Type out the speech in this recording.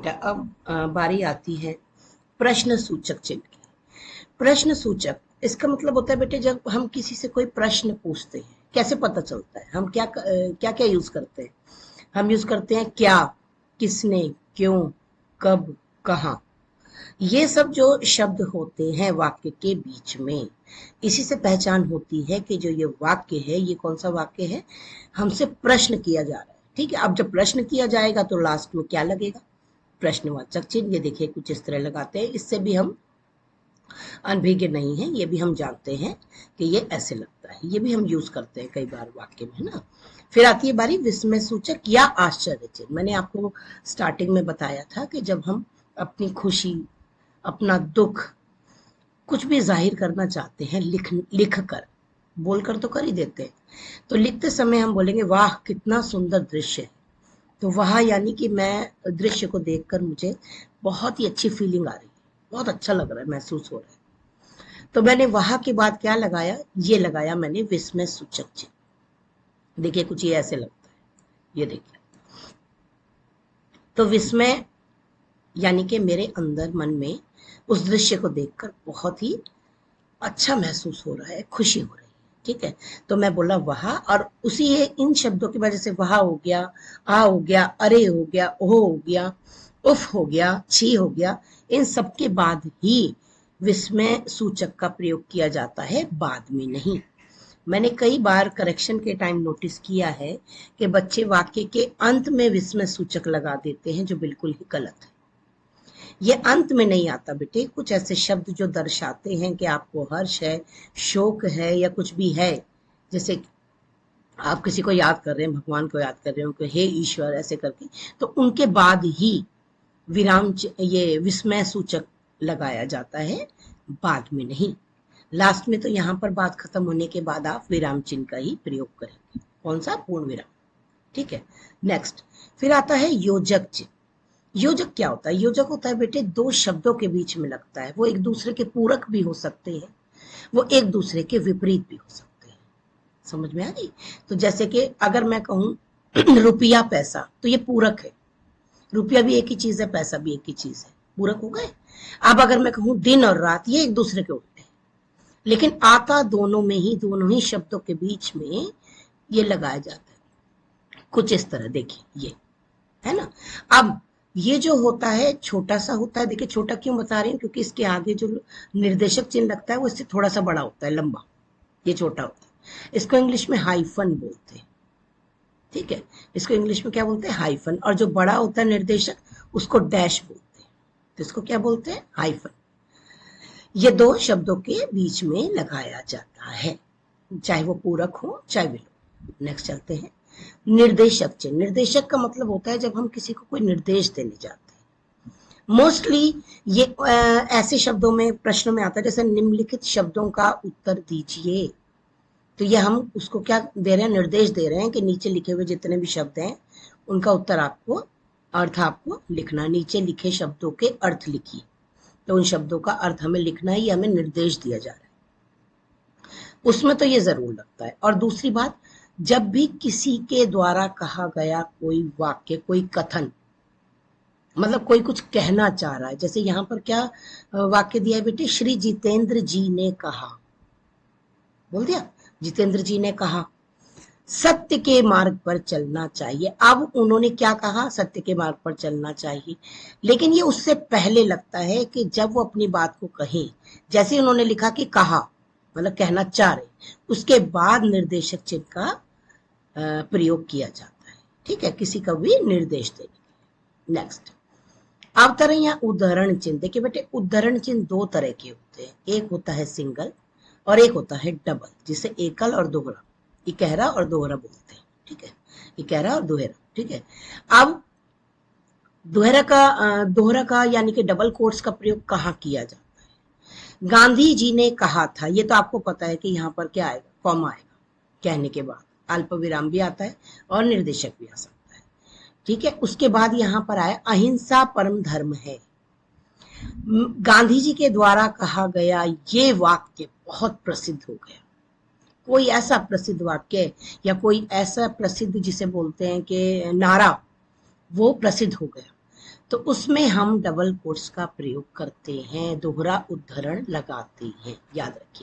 बेटा अब बारी आती है प्रश्न सूचक चिन्ह की। प्रश्न सूचक इसका मतलब होता है बेटे जब हम किसी से कोई प्रश्न पूछते हैं कैसे पता चलता है, हम क्या क्या क्या यूज करते हैं। हम यूज करते हैं क्या, किसने, क्यों, कब, कहाँ। ये सब जो शब्द होते हैं वाक्य के बीच में, इसी से पहचान होती है कि जो ये वाक्य है ये कौन सा वाक्य है, हमसे प्रश्न किया जा रहा है। ठीक है, अब जब प्रश्न किया जाएगा तो लास्ट में क्या लगेगा, प्रश्नवाचक चिन्ह। ये देखिए कुछ इस तरह लगाते हैं, इससे भी हम अनभिज्ञ नहीं है, ये भी हम जानते हैं कि ये ऐसे लगता है, ये भी हम यूज करते हैं कई बार वाक्य में, है ना। फिर आती है बारी विस्मय सूचक या आश्चर्य चिन्ह। मैंने आपको स्टार्टिंग में बताया था कि जब हम अपनी खुशी, अपना दुख, कुछ भी जाहिर करना चाहते हैं लिख कर, बोलकर तो कर ही देते हैं, तो लिखते समय हम बोलेंगे वाह कितना सुंदर दृश्य है। तो वह यानी कि मैं दृश्य को देखकर मुझे बहुत ही अच्छी फीलिंग आ रही है, बहुत अच्छा लग रहा है, महसूस हो रहा है। तो मैंने वहां के बाद क्या लगाया, ये लगाया मैंने विस्मय सूचक चिन्ह। देखिए कुछ ये ऐसे लगता है, ये देखिए। तो विस्मय यानी कि मेरे अंदर मन में उस दृश्य को देखकर बहुत ही अच्छा महसूस हो रहा है, खुशी हो रही है। ठीक है, तो मैं बोला वहा, और उसी इन शब्दों की वजह से वहा हो गया, आ हो गया, अरे हो गया, ओ हो गया, उफ हो गया, छी हो गया, इन सब के बाद ही विस्मय सूचक का प्रयोग किया जाता है, बाद में नहीं। मैंने कई बार करेक्शन के टाइम नोटिस किया है कि बच्चे वाक्य के अंत में विस्मय सूचक लगा देते हैं, जो बिल्कुल ही गलत है। ये अंत में नहीं आता बेटे। कुछ ऐसे शब्द जो दर्शाते हैं कि आपको हर्ष है, शोक है, या कुछ भी है, जैसे आप किसी को याद कर रहे हैं, भगवान को याद कर रहे हो कि हे ईश्वर ऐसे करके, तो उनके बाद ही ये विस्मय सूचक लगाया जाता है, बाद में नहीं। लास्ट में तो यहाँ पर बात खत्म होने के बाद आप विराम चिन्ह का ही प्रयोग करेंगे। कौन सा, पूर्ण विराम। ठीक है, नेक्स्ट फिर आता है योजक चिन्ह। योजक क्या होता है, योजक होता है बेटे दो शब्दों के बीच में लगता है, वो एक दूसरे के पूरक भी हो सकते हैं, वो एक दूसरे के विपरीत भी हो सकते हैं। समझ में आ गई। तो जैसे कि अगर मैं कहूं रुपया पैसा, तो ये पूरक है, रुपया भी एक ही चीज है, पैसा भी एक ही चीज है, पूरक हो गए। अब अगर मैं कहूं दिन और रात, ये एक दूसरे के उल्टे हैं, लेकिन आता दोनों में ही, दोनों ही शब्दों के बीच में ये लगाया जाता है, कुछ इस तरह। देखिए ये है ना। अब ये जो होता है छोटा सा होता है, देखिए छोटा क्यों बता रही हूँ, क्योंकि इसके आगे जो निर्देशक चिन्ह लगता है वो इससे थोड़ा सा बड़ा होता है, लंबा, ये छोटा होता है। इसको इंग्लिश में हाइफन बोलते हैं। ठीक है, इसको इंग्लिश में क्या बोलते हैं, हाइफन। और जो बड़ा होता है निर्देशक उसको डैश बोलते हैं, तो इसको क्या बोलते हैं, हाइफन। ये दो शब्दों के बीच में लगाया जाता है, चाहे वो पूरक हो चाहे विलोम। नेक्स्ट चलते हैं निर्देशक चिन्ह। निर्देशक का मतलब होता है जब हम किसी को कोई निर्देश देने जाते हैं। मोस्टली ये ऐसे शब्दों में, प्रश्नों में आता है, जैसे निम्नलिखित शब्दों का उत्तर दीजिए। तो ये हम उसको क्या दे रहे हैं, निर्देश दे रहे हैं कि नीचे लिखे हुए जितने भी शब्द हैं उनका उत्तर आपको, अर्थ आपको लिखना। नीचे लिखे शब्दों के अर्थ लिखिए, तो उन शब्दों का अर्थ हमें लिखना ही, हमें निर्देश दिया जा रहा है, उसमें तो ये जरूर लगता है। और दूसरी बात, जब भी किसी के द्वारा कहा गया कोई वाक्य, कोई कथन, मतलब कोई कुछ कहना चाह रहा है, जैसे यहाँ पर क्या वाक्य दिया है बेटे, श्री जितेंद्र जी ने कहा, बोल दिया, जितेंद्र जी ने कहा सत्य के मार्ग पर चलना चाहिए। अब उन्होंने क्या कहा, सत्य के मार्ग पर चलना चाहिए, लेकिन ये उससे पहले लगता है कि जब वो अपनी बात को कहें, जैसे उन्होंने लिखा कि कहा, मतलब कहना चाह रहे, उसके बाद निर्देशक चिन्ह का प्रयोग किया जाता है। ठीक है, किसी का भी निर्देश देने के लिए। नेक्स्ट अवतरण या उदाहरण चिन्ह। देखिए बेटे उदाहरण चिन्ह दो तरह के होते हैं, एक होता है सिंगल और एक होता है डबल, जिसे एकल और दोहरा, इकहरा और दोहरा बोलते हैं। ठीक है, इकहरा और दोहरा। ठीक है, अब दोहरा का यानी कि डबल कोट्स का प्रयोग कहाँ किया जाता है, गांधी जी ने कहा था, ये तो आपको पता है कि यहाँ पर क्या आएगा, कॉमा आएगा, कहने के बाद अल्प विराम भी आता है और निर्देशक भी आ सकता है। ठीक है, उसके बाद यहाँ पर आया अहिंसा परम धर्म है। गांधी जी के द्वारा कहा गया ये वाक्य बहुत प्रसिद्ध हो गया, कोई ऐसा प्रसिद्ध वाक्य या कोई ऐसा प्रसिद्ध जिसे बोलते हैं कि नारा, वो प्रसिद्ध हो गया। तो उसमें हम डबल कोट्स का प्रयोग करते हैं, दोहरा उद्धरण लगाते हैं, याद रखिएगा।